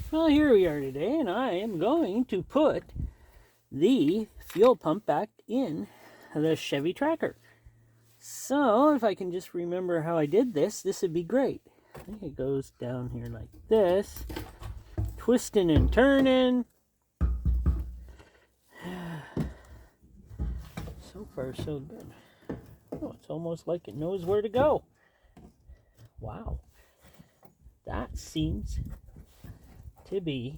Well, here we are today, and I am going to put the fuel pump back in the Chevy Tracker. So, if I can just remember how I did this, this would be great. I think it goes down here like this, twisting and turning. So far, so good. Oh, it's almost like it knows where to go. Wow. That seems to be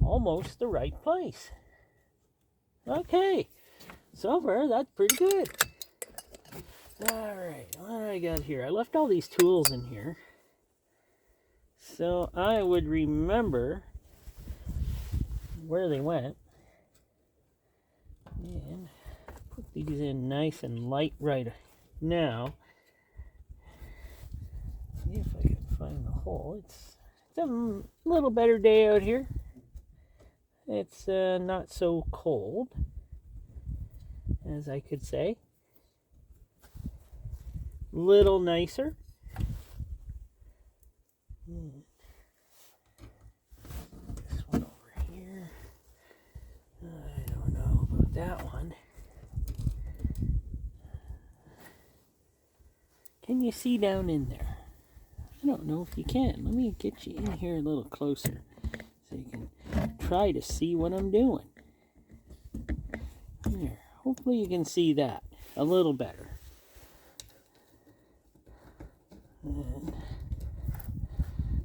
almost the right place. Okay, so far that's pretty good. Alright, what do I got here? I left all these tools in here so I would remember where they went and put these in nice and light right now. See if I can find the hole. It's a little better day out here. It's not so cold, as I could say. Little nicer. This one over here. I don't know about that one. Can you see down in there? I don't know if you can. Let me get you in here a little closer so you can try to see what I'm doing. There. Hopefully you can see that a little better. And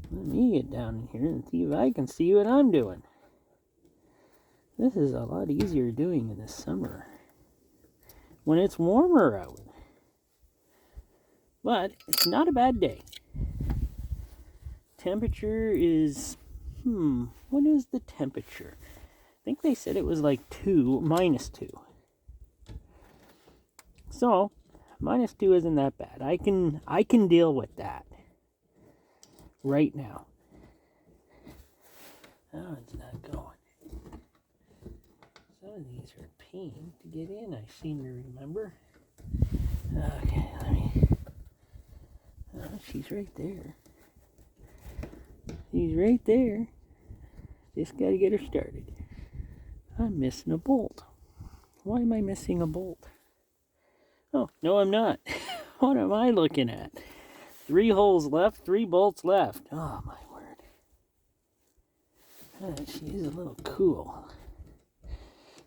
let me get down in here and see if I can see what I'm doing. This is a lot easier doing in the summer when it's warmer out. But it's not a bad day. Temperature is, what is the temperature? I think they said it was like -2. So, -2 isn't that bad. I can deal with that right now. Oh, it's not going. Some of these are a pain to get in, I seem to remember. Okay, let me... Oh, she's right there. She's right there. Just got to get her started. I'm missing a bolt. Why am I missing a bolt? Oh, no, I'm not. What am I looking at? 3 holes left, 3 bolts left. Oh, my word. She is a little cool.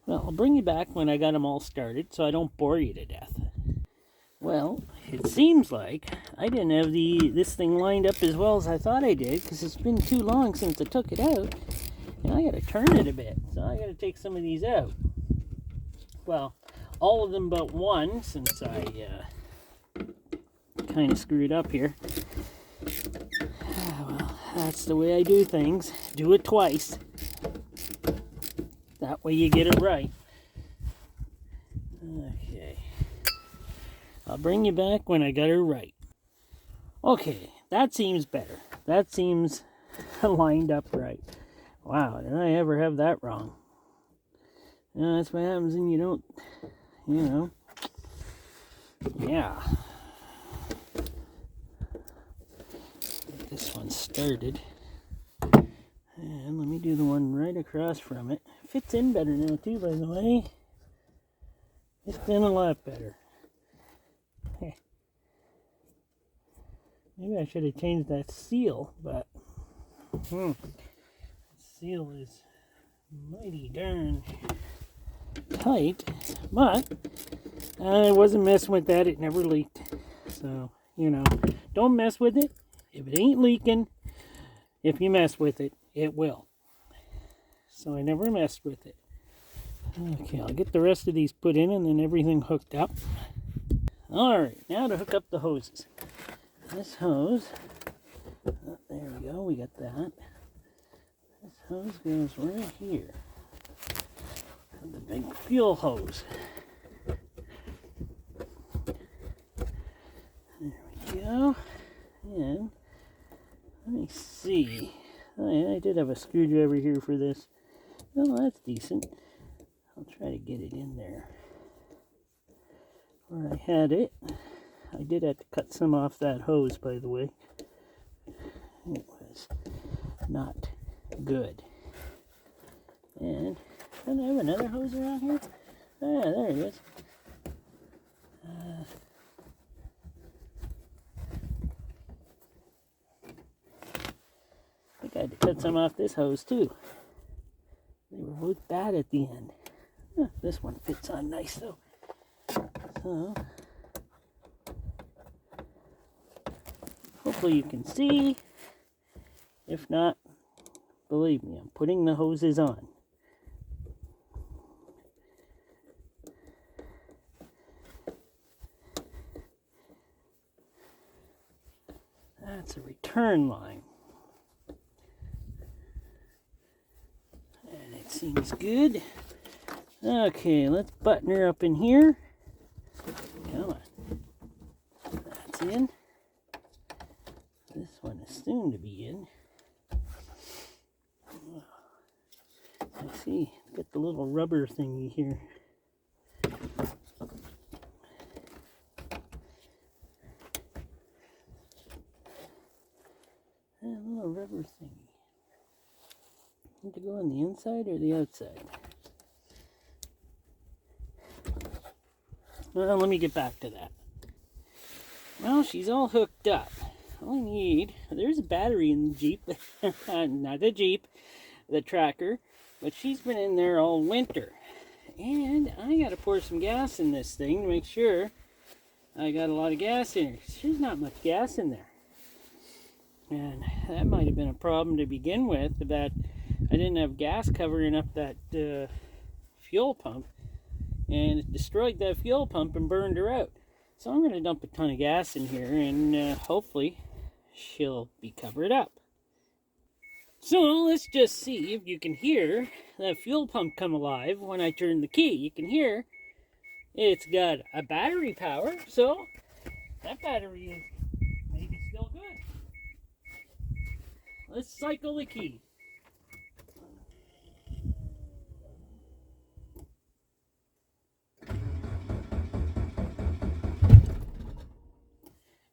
Well, I'll bring you back when I got them all started so I don't bore you to death. Well, it seems like I didn't have this thing lined up as well as I thought I did because it's been too long since I took it out. And I got to turn it a bit, so I got to take some of these out. Well, all of them but one, since I kind of screwed up here. Well, that's the way I do things. Do it twice. That way you get it right. Okay. I'll bring you back when I got her right. Okay, that seems better. That seems lined up right. Wow, did I ever have that wrong? That's what happens when you don't, Yeah. Get this one started. And let me do the one right across from it. Fits in better now too, by the way. Fits in a lot better. Maybe I should have changed that seal, but that seal is mighty darn tight. But I wasn't messing with that. It never leaked. So, don't mess with it. If it ain't leaking, if you mess with it, it will. So I never messed with it. Okay, I'll get the rest of these put in and then everything hooked up. Alright, now to hook up the hoses. This hose, there we go, we got that. This hose goes right here. The big fuel hose. There we go. And let me see. Oh yeah, I did have a screwdriver here for this. Oh, that's decent. I'll try to get it in there where I had it. I did have to cut some off that hose, by the way. It was not good. And don't I have another hose around here? Ah, there it is. I think I had to cut some off this hose too. They were both bad at the end. This one fits on nice though. So, hopefully you can see. If not, believe me, I'm putting the hoses on. That's a return line. And it seems good. Okay, let's button her up in here. Come on. That's in. This one is soon to be in. I see. Got the little rubber thingy here. A little rubber thingy. Need to go on the inside or the outside? Well, let me get back to that. Well, she's all hooked up. All I need, there's a battery in the Jeep. Not the Jeep, the Tracker. But she's been in there all winter. And I got to pour some gas in this thing to make sure I got a lot of gas in her. There's not much gas in there. And that might have been a problem to begin with, that I didn't have gas covering up that fuel pump. And it destroyed that fuel pump and burned her out. So I'm going to dump a ton of gas in here, and hopefully she'll be covered up. So let's just see if you can hear that fuel pump come alive when I turn the key. You can hear it's got a battery power, so that battery is maybe still good. Let's cycle the key.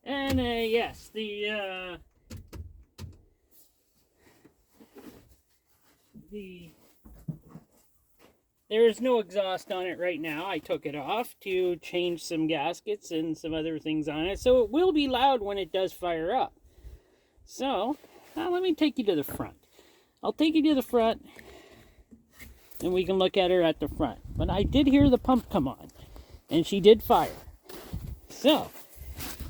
And yes, there's no exhaust on it right now. I took it off to change some gaskets and some other things on it, so it will be loud when it does fire up. So let me take you to the front. I'll take you to the front and we can look at her at the front. But I did hear the pump come on and she did fire. So,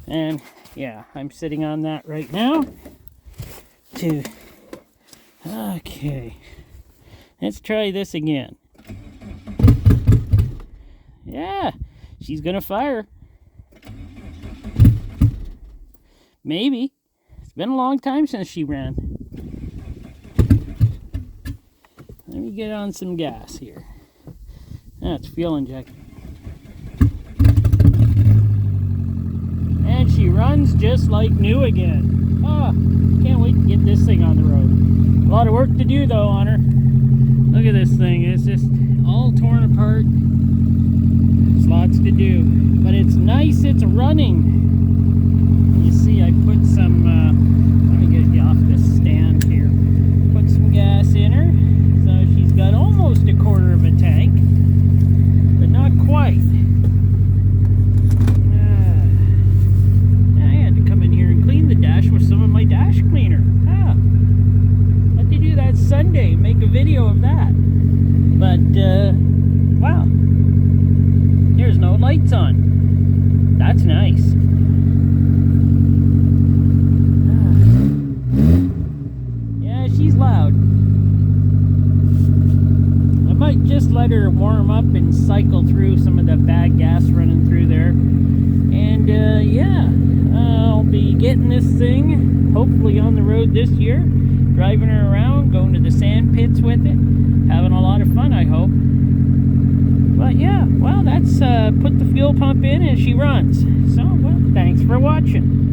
and yeah, I'm sitting on that right now. Okay, let's try this again. Yeah, she's gonna fire. Maybe. It's been a long time since she ran. Let me get on some gas here. That's fuel injected. And she runs just like new again. Oh, can't wait to get this thing on the road. A lot of work to do though on her. Look at this thing. It's just all torn apart. There's lots to do. But it's nice, it's running. You see, I put some, let me get you off this stand here. Put some gas in her. So she's got almost a quarter of a tank. But not quite. I had to come in here and clean the dash with some of my dash cleaner. Let me do that Sunday. Make a video of that. But, wow. There's no lights on. That's nice. Yeah, she's loud. I might just let her warm up and cycle through some of the bad gas running through there. And, yeah, I'll be getting this thing hopefully on the road this year. Driving her around, going to the sand pits with it. Having a lot of fun, I hope. But yeah, well, that's put the fuel pump in and she runs. So, well, thanks for watching.